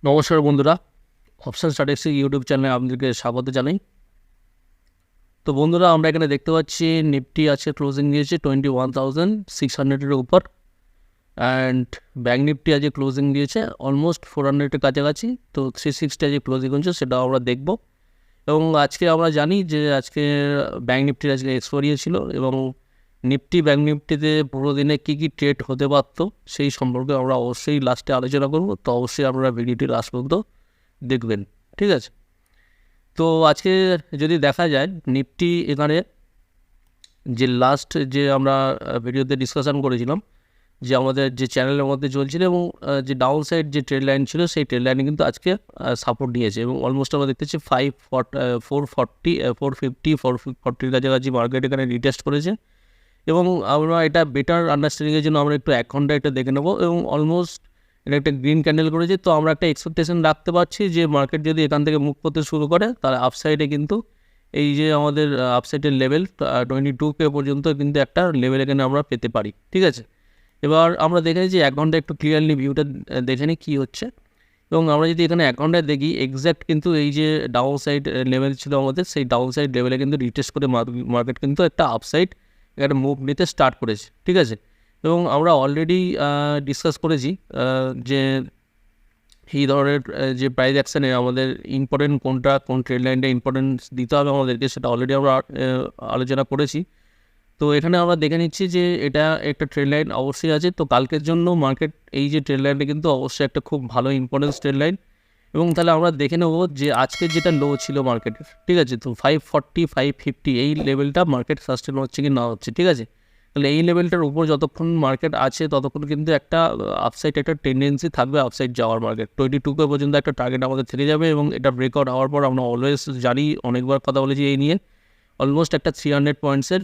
নমস্কার বন্ধুরা, option strategy YouTube চ্যানেলে আপনাদেরকে স্বাগত জানাই। তো বন্ধুরা, আমরা এখানে দেখতে পাচ্ছি নিফটি আছে ক্লোজিং দিয়েছে 21,600-এর উপর, অ্যান্ড ব্যাঙ্ক নিফটি আজকে ক্লোজিং দিয়েছে অলমোস্ট 400-এর কাছাকাছি। তো 360 আজকে ক্লোজিং হচ্ছে, সেটাও আমরা দেখব। এবং আজকে আমরা জানি যে আজকে ব্যাঙ্ক নিফটির আজকে এক্সপায়ারি ছিল, এবং নিফটি ব্যাঙ্ক নিফটিতে পুরো দিনে কী কী ট্রেড হতে পারত সেই সম্পর্কে আমরা অবশ্যই লাস্টে আলোচনা করব। তো অবশ্যই আপনারা ভিডিওটি লাস্ট পর্যন্ত দেখবেন, ঠিক আছে? তো আজকে যদি দেখা যায় নিফটি এখানে যে লাস্ট যে আমরা ভিডিওতে ডিসকাশন করেছিলাম যে আমাদের যে চ্যানেলের মধ্যে চলছিল, এবং যে ডাউন সাইড যে ট্রেড লাইন ছিল সেই ট্রেড লাইনে কিন্তু আজকে সাপোর্ট নিয়েছে, এবং অলমোস্ট আমরা দেখতেছি 440-450-440-র কাছাকাছি মার্কেট এখানে রিটেস্ট করেছে। এবং আমরা এটা বেটার আন্ডারস্ট্যান্ডিংয়ের জন্য আমরা একটু 1 ঘন্টা এটা দেখে নেবো, এবং অলমোস্ট এটা একটা গ্রিন ক্যান্ডেল করেছে। তো আমরা একটা এক্সপেকটেশন রাখতে পারছি যে মার্কেট যদি এখান থেকে মুভ করতে শুরু করে, তাহলে আপসাইডে কিন্তু এই যে আমাদের আপসাইডের লেভেল 22K পর্যন্ত কিন্তু একটা লেভেল এখানে আমরা পেতে পারি, ঠিক আছে? এবার আমরা দেখে নিই যে 1 ঘন্টা একটু ক্লিয়ারলি ভিউটা দেখে নিই কী হচ্ছে। এবং আমরা যদি এখানে 1 ঘন্টায় দেখি, এক্স্যাক্ট কিন্তু এই যে ডাউন সাইড লেভেল ছিল আমাদের, সেই ডাউন সাইড লেভেলে কিন্তু রিটেস্ট করে মার্কেট কিন্তু একটা আপসাইড একটা মুভ নিতে স্টার্ট করেছে, ঠিক আছে? এবং আমরা অলরেডি ডিসকাস করেছি যে এই ধরনের যে প্রাইস অ্যাকশানে আমাদের ইম্পর্টেন্ট কোনটা, কোন ট্রেড লাইনটা ইম্পর্টেন্স দিতে হবে আমাদেরকে, সেটা অলরেডি আমরা আলোচনা করেছি। তো এখানে আমরা দেখে নিচ্ছি যে এটা একটা ট্রেড লাইন অবশ্যই আছে। তো কালকের জন্য মার্কেট এই যে ট্রেড লাইনটা কিন্তু অবশ্যই একটা খুব ভালো ইম্পর্টেন্স ট্রেড লাইন। এবং তাহলে আমরা দেখে নেব যে আজকের যেটা লো ছিল মার্কেটের, ঠিক আছে? তো 540-550 এই লেভেলটা মার্কেট সাস্টেন হচ্ছে কি না হচ্ছে, ঠিক আছে? তাহলে এই লেভেলটার উপর যতক্ষণ মার্কেট আছে ততক্ষণ কিন্তু একটা আপসাইড একটা টেন্ডেন্সি থাকবে, আপসাইড যাওয়ার। মার্কেট 22K পর্যন্ত একটা টার্গেট আমাদের থেকে যাবে, এবং এটা ব্রেকআউট হওয়ার পর আমরা অলওয়েজ জানি, অনেকবার কথা বলেছি এই নিয়ে, অলমোস্ট একটা 300 পয়েন্টসের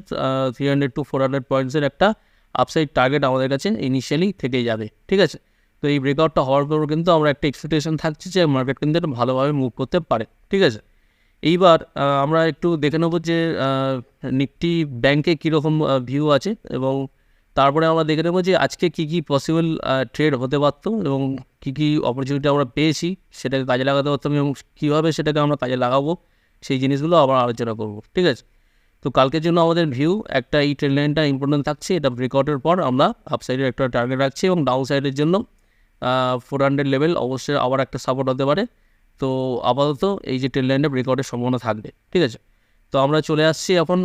300-400 পয়েন্টসের একটা আপসাইড টার্গেট আমাদের কাছে ইনিশিয়ালি থেকেই যাবে, ঠিক আছে? তো এই ব্রেকআউটটা হওয়ার পর কিন্তু আমরা একটা এক্সপেকটেশন থাকছে যে মার্কেট কিন্তু এটা ভালোভাবে মুভ করতে পারে, ঠিক আছে? এইবার আমরা একটু দেখে নেব যে নিফটি ব্যাংকে কীরকম ভিউ আছে, এবং তারপরে আমরা দেখে নেব যে আজকে কী কী পসিবল ট্রেড হতে পারত, এবং কী কী অপরচুনিটি আমরা পেয়েছি সেটাকে কাজে লাগাতে পারতাম, এবং কীভাবে সেটাকে আমরা কাজে লাগাবো সেই জিনিসগুলো আবার আলোচনা করব, ঠিক আছে? তো কালকের জন্য আমাদের ভিউ একটা এই ট্রেড লাইনটা ইম্পর্টেন্ট থাকছে, এটা ব্রেকআউটের পর আমরা আপসাইডের একটা টার্গেট রাখছি, এবং ডাউন সাইডের জন্য 400 লেভেল অবশ্যই আবার একটা সাপোর্ট হতে পারে। তো আপাতত এই যে ট্রেড লাইনটা ব্রেকআউটের সম্ভাবনা থাকবে, ঠিক আছে? তো আমরা চলে আসছি এখন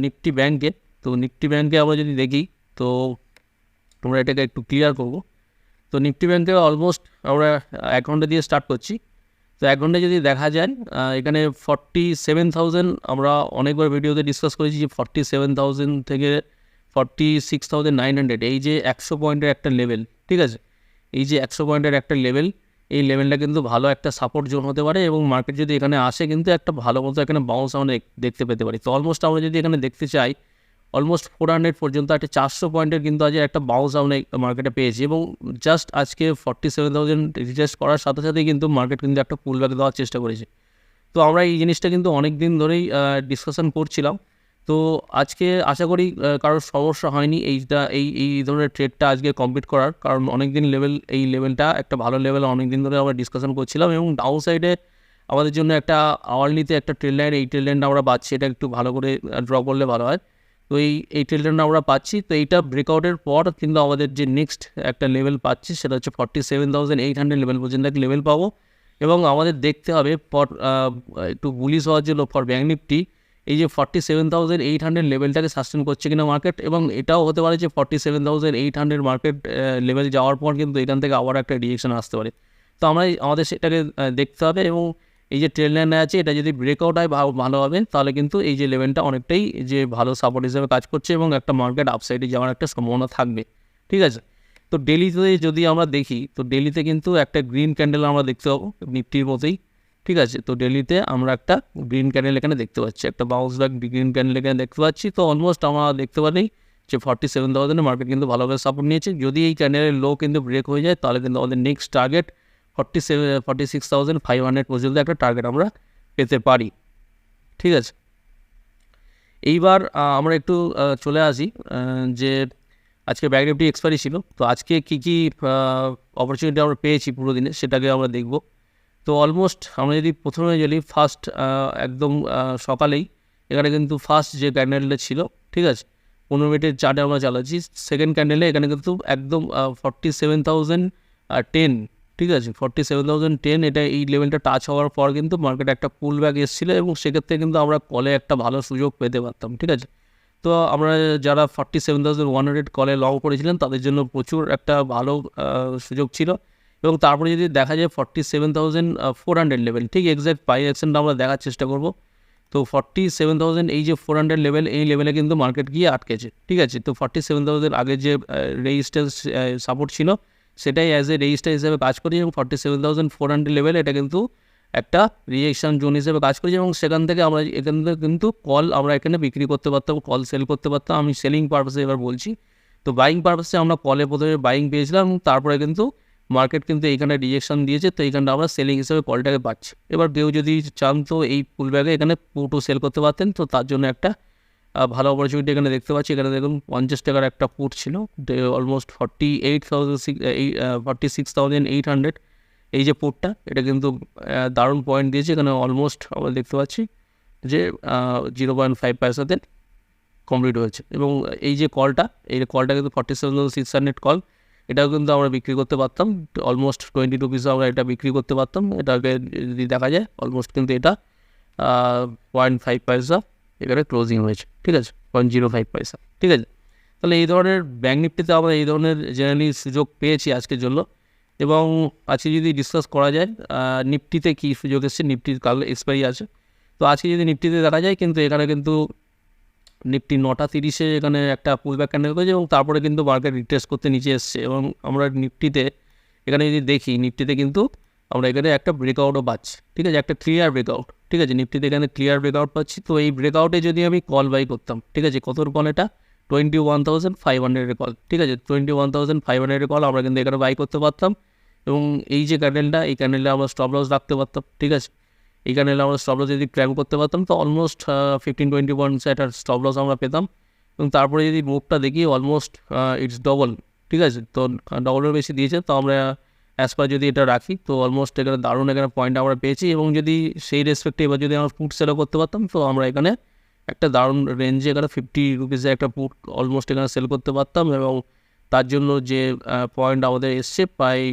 নিফটি ব্যাংকে। তো নিফটি ব্যাংকে আমরা যদি দেখি, তো আমরা এটাকে একটু ক্লিয়ার করব। তো নিফটি ব্যাংকে অলমোস্ট আমরা 1 ঘন্টা দিয়ে স্টার্ট করছি। তো 1 ঘন্টায় যদি দেখা যায় এখানে 47,000 আমরা অনেকবার ভিডিওতে ডিসকাস করেছি যে 47,000 থেকে 46,900 এই যে 100 পয়েন্টের একটা লেভেল, ঠিক আছে? এই যে 100 পয়েন্টের একটা লেভেল, এই লেভেলটা কিন্তু ভালো একটা সাপোর্ট জোন হতে পারে, এবং মার্কেট যদি এখানে আসে কিন্তু একটা ভালো মতো এখানে বাউন্স আমরা দেখতে পেতে পারি। তো অলমোস্ট আমরা যদি এখানে দেখতে চাই, অলমোস্ট 400 পর্যন্ত একটা 400 পয়েন্টের কিন্তু আজ একটা বাউন্স আমরা মার্কেটে পেয়েছি, এবং জাস্ট আজকে 47,000 রিটেস্ট করার সাথে সাথেই কিন্তু মার্কেট কিন্তু একটা পুল ব্যাক দেওয়ার চেষ্টা করেছে। তো আমরা এই জিনিসটা কিন্তু অনেক দিন ধরেই ডিসকাশন করছিলাম। তো আজকে আশা করি কারোর সমস্যা হয়নি এই ধরনের ট্রেডটা আজকে কমপ্লিট করার, কারণ অনেক দিন এই লেভেলটা একটা ভালো লেভেল, অনেক দিন ধরে আমরা ডিসকাশন করছিলাম, এবং ডাউন সাইডে আমাদের জন্য একটা আওয়ারলিতে একটা ট্রেড লাইন, এই ট্রেড লাইনটা আমরা পাচ্ছি, এটা একটু ভালো করে ড্র করলে ভালো হয়। তো এই ট্রেড লাইনটা আমরা পাচ্ছি। তো এইটা ব্রেকআউটের পর কিন্তু আমাদের যে নেক্সট একটা লেভেল পাচ্ছি সেটা হচ্ছে 47,800 লেভেল পর্যন্ত একটা লেভেল পাবো। এবং আমাদের দেখতে হবে একটু বুলিশ হওয়ার জন্য ফর ব্যাঙ্ক নিফটি এই যে 47,800 লেভেলটাকে সাস্টেন করছে কিনা মার্কেট, এবং এটাও হতে পারে যে 47,800 মার্কেট লেভেল যাওয়ার পর কিন্তু এখান থেকে আবার একটা রিয়েকশন আসতে পারে। তো আমাদের সেটাকে দেখতে হবে, এবং এই যে ট্রেড লাইনে আছে এটা যদি ব্রেকআউট হয় ভালো হবে, তাহলে কিন্তু এই যে লেভেলটা অনেকটাই যে ভালো সাপোর্ট হিসেবে কাজ করছে, এবং একটা মার্কেট আপসাইডে যাওয়ার একটা সম্ভাবনা থাকবে, ঠিক আছে? তো ডেলিতে যদি আমরা দেখি, তো ডেলিতে কিন্তু একটা গ্রিন ক্যান্ডেল আমরা দেখতে পাবো নিফটির মতোই, ঠিক আছে? তো ডেলিতে আমরা একটা গ্রিন ক্যান্ডেল এখানে দেখতে পাচ্ছি, একটা বাউন্স ব্যাক গ্রিন ক্যান্ডেল এখানে দেখতে পাচ্ছি। তো অলমোস্ট আমরা দেখতে পারি যে 47,000 মার্কেট কিন্তু ভালোভাবে সাপোর্ট নিয়েছে। যদি এই ক্যান্ডেলের লো কিন্তু ব্রেক হয়ে যায়, তাহলে কিন্তু আমাদের নেক্সট টার্গেট 46,500 পর্যন্ত একটা টার্গেট আমরা পেতে পারি, ঠিক আছে? এইবার আমরা একটু চলে আসি যে আজকে ব্যাঙ্ক নিফটি এক্সপায়ারি ছিল। তো আজকে কী কী অপরচুনিটি আমরা পেয়েছি পুরো দিনে সেটাকে আমরা দেখব। তো অলমোস্ট আমরা যদি প্রথমে যদি ফার্স্ট একদম সকালেই এখানে কিন্তু ফার্স্ট যে ক্যান্ডেলটা ছিল, ঠিক আছে, 15 মিনিটের চার্টে আমরা চালাচ্ছি, সেকেন্ড ক্যান্ডেলে এখানে কিন্তু একদম 47,010, ঠিক আছে, 47,010 এটা এই লেভেলটা টাচ হওয়ার পর কিন্তু মার্কেট একটা পুল ব্যাক এসেছিলো এবং সেক্ষেত্রে কিন্তু আমরা কলে একটা ভালো সুযোগ পেতে পারতাম, ঠিক আছে। তো আমরা যারা 47,100 কলে লং করেছিলেন তাদের জন্য প্রচুর একটা ভালো সুযোগ ছিল। এবং তারপরে যদি দেখা যায় 47,400 লেভেল, ঠিক এক্স্যাক্ট প্রাইস অ্যাকশনটা আমরা দেখার চেষ্টা করব। তো 47,000 এই যে 400 লেভেল, এই লেভেলে কিন্তু মার্কেট গিয়ে আটকেছে, ঠিক আছে। তো 47,000 আগে যে রেজিস্ট্যান্স সাপোর্ট ছিল সেটাই অ্যাজ এ রেজিস্টার হিসেবে কাজ করেছে এবং 47,400 লেভেল এটা কিন্তু একটা রিজেকশন জোন হিসেবে কাজ করেছে এবং সেখান থেকে আমরা এখান থেকে কিন্তু কল আমরা এখানে বিক্রি করতে পারতাম, কল সেল করতে পারতাম। আমি সেলিং পারপাসে এবার বলছি। তো বাইং পারপাসে আমরা কলে প্রথমে বাইং পেয়েছিলাম, তারপরে কিন্তু মার্কেট কিন্তু এইখানে রিজেকশন দিয়েছে, তো এইখানটা আমরা সেলিং হিসেবে কলটাকে পাচ্ছি। এবার কেউ যদি চান তো এই পুল ব্যাগে এখানে পুটও সেল করতে পারতেন, তো তার জন্য একটা ভালো অপরচুনিটি এখানে দেখতে পাচ্ছি। এখানে দেখুন 50 টাকার একটা পুট ছিল, অলমোস্ট 46,800 এই যে পুটটা, এটা কিন্তু দারুণ পয়েন্ট দিয়েছে। এখানে অলমোস্ট আমরা দেখতে পাচ্ছি যে 0.5 পয়সাতে কমপ্লিট হয়েছে। এবং এই যে কলটা কিন্তু 47,600 কল, এটাও কিন্তু আমরা বিক্রি করতে পারতাম, অলমোস্ট 20 রুপিসে আমরা এটা বিক্রি করতে পারতাম। এটাকে যদি দেখা যায় অলমোস্ট কিন্তু এটা 0.5 পয়সা এখানে ক্লোজিং হয়েছে, ঠিক আছে, 0.05 পয়সা, ঠিক আছে। তাহলে এই ধরনের ব্যাঙ্ক নিফটিতে আমরা এই ধরনের জেনারেলি সুযোগ পেয়েছি আজকের জন্য। এবং আজকে যদি ডিসকাস করা যায় নিফটিতে কী সুযোগ এসছে, নিফটির কাল এক্সপায়ারি আছে। তো আজকে যদি নিফটিতে দেখা যায় কিন্তু এখানে কিন্তু নিফটি 9:30 এখানে একটা পুলব্যাক ক্যান্ডেল করেছে এবং তারপরে কিন্তু মার্কেট রিটেস্ট করতে নিচে এসছে। এবং আমরা নিফটিতে এখানে যদি দেখি, নিফটিতে কিন্তু আমরা এখানে একটা ব্রেকআউটও পাচ্ছি, ঠিক আছে, একটা ক্লিয়ার ব্রেকআউট, ঠিক আছে, নিফটিতে এখানে ক্লিয়ার ব্রেকআউট পাচ্ছি। তো এই ব্রেকআউটে যদি আমি কল বাই করতাম, ঠিক আছে, কতর কল এটা 21,500 কল, ঠিক আছে, 21,500 কল আমরা কিন্তু এখানে বাই করতে পারতাম। এবং এই যে ক্যান্ডেলটা, এই ক্যান্ডেলটা আমরা স্টপ লস রাখতে পারতাম, ঠিক আছে। এই ক্যান্ডেলে আমরা স্টপ লস যদি ক্র্যাম করতে পারতাম তো অলমোস্ট 15-20 পয়েন্টস একটা স্টপ লস আমরা পেতাম। এবং তারপরে যদি মুভটা দেখি অলমোস্ট ইটস ডবল, ঠিক আছে, তো ডবলের বেশি দিয়েছে। তো আমরা অ্যাজ পার যদি এটা রাখি তো অলমোস্ট এখানে দারুণ এখানে পয়েন্ট আমরা পেয়েছি। এবং যদি সেই রেসপেক্টে এবার যদি আমরা পুট সেলও করতে পারতাম তো আমরা এখানে একটা দারুণ রেঞ্জে এখানে 50 রুপিসে একটা পুট অলমোস্ট এখানে সেল করতে পারতাম। এবং তার জন্য যে পয়েন্ট আমাদের এসছে প্রায়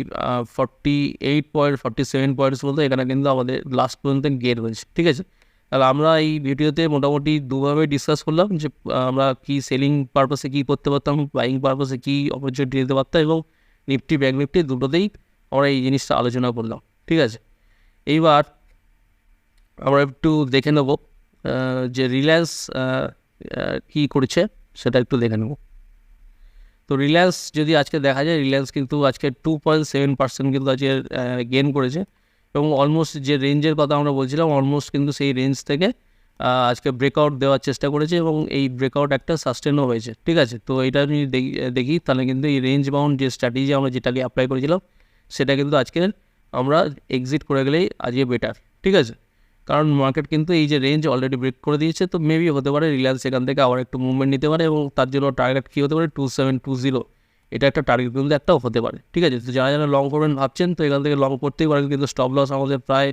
47 পয়েন্টস মতো এখানে কিন্তু আমাদের লাস্ট পর্যন্ত গেট হয়েছে, ঠিক আছে। তাহলে আমরা এই ভিডিওতে মোটামুটি দুভাবে ডিসকাস করলাম যে আমরা কি সেলিং পারপাসে কী করতে পারতাম, বাইং পারপাসে কী অপরচুনিটি দিতে পারতাম, এবং নিফটি ব্যাঙ্ক নিফটি দুটোতেই আমরা এই জিনিসটা আলোচনা করলাম, ঠিক আছে। এইবার আমরা একটু দেখে নেব যে রিলায়েন্স কী করেছে সেটা একটু দেখে নেব। তো রিলায়েন্স যদি আজকে দেখা যায়, রিলায়েন্স কিন্তু আজকে 2.7% কিন্তু আজকে গেন করেছে। এবং অলমোস্ট যে রেঞ্জের কথা আমরা বলছিলাম অলমোস্ট কিন্তু সেই রেঞ্জ থেকে আজকে ব্রেকআউট দেওয়ার চেষ্টা করেছে এবং এই ব্রেকআউট একটা সাস্টেনও হয়েছে, ঠিক আছে। তো এটা যদি দেখি তাহলে কিন্তু এই রেঞ্জ বাউন্ড যে স্ট্র্যাটেজি আমরা যেটাকে অ্যাপ্লাই করেছিলাম সেটা কিন্তু আজকে আমরা এক্সিট করে গেলেই আজকে বেটার, ঠিক আছে। কারণ মার্কেট কিন্তু এই যে রেঞ্জ অলরেডি ব্রেক করে দিয়েছে, তো মেবি হতে পারে রিলায়েন্স এখান থেকে আবার একটু মুভমেন্ট নিতে পারে এবং তার জন্য টার্গেট কী হতে পারে 2720, এটা একটা টার্গেট কিন্তু একটাও হতে পারে, ঠিক আছে। তো যারা যারা লং করবেন ভাবছেন তো এখান থেকে লং করতেই পারেন, কিন্তু স্টপ লস আমাদের প্রায়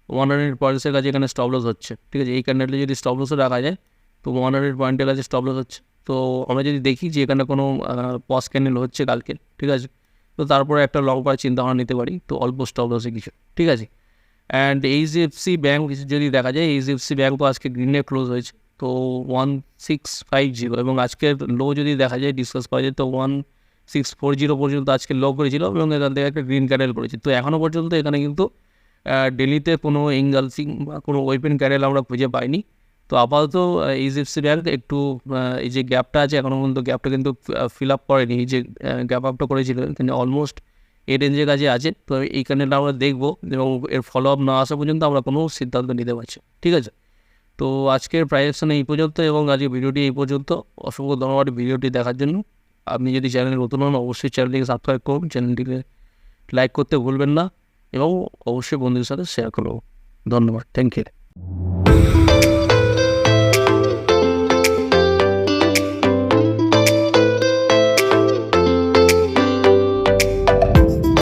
100 পয়েন্টসের কাছে এখানে স্টপ লস হচ্ছে, ঠিক আছে। এই ক্যান্ডেলটা যদি স্টপ লসে রাখা যায় তো 100 পয়েন্টের কাছে স্টপ লস হচ্ছে। তো আমরা যদি দেখি যে এখানে কোনো পজ ক্যান্ডেল হচ্ছে কালকে, ঠিক আছে, তো তারপরে একটা লং করার চিন্তা ভাবনা নিতে পারি, তো অল্প স্টপ লসে কিছু, ঠিক আছে। অ্যান্ড এইচডিএফসি ব্যাঙ্ক যদি দেখা যায়, এইচডিএফসি ব্যাঙ্কও আজকে গ্রিনে ক্লোজ হয়েছে, তো 1650, এবং আজকের লো যদি দেখা যায় ডিসকাস করা যায় তো 1640 পর্যন্ত আজকে লো করেছিল এবং এখান থেকে একটা গ্রিন ক্যান্ডেল করেছে। তো এখনও পর্যন্ত এখানে কিন্তু ডেলিতে কোনো এঙ্গালসিং বা কোনো ওয়েপেন ক্যান্ডেল আমরা খুঁজে পাইনি। তো আপাতত এইচডিএফসি ব্যাঙ্ক একটু এই যে গ্যাপটা আছে এখনও পর্যন্ত গ্যাপটা কিন্তু ফিল আপ করেনি, এই যে গ্যাপ আপটা করেছিল এখানে অলমোস্ট এই রেঞ্জের কাছে আছে। তো এই ক্যান্ডেলটা আমরা দেখবো এবং এর ফলো আপ না আসা পর্যন্ত আমরা কোনো সিদ্ধান্ত নিতে পারছি, ঠিক আছে। তো আজকের প্রাইজেকশন এই পর্যন্ত এবং আজকের ভিডিওটি এই পর্যন্ত। অসংখ্য ধন্যবাদ ভিডিওটি দেখার জন্য। আপনি যদি চ্যানেলে নতুন হন অবশ্যই চ্যানেলটিকে সাবস্ক্রাইব করুন, চ্যানেলটিকে লাইক করতে ভুলবেন না এবং অবশ্যই বন্ধুদের সাথে শেয়ার করুন। ধন্যবাদ, থ্যাংক ইউ।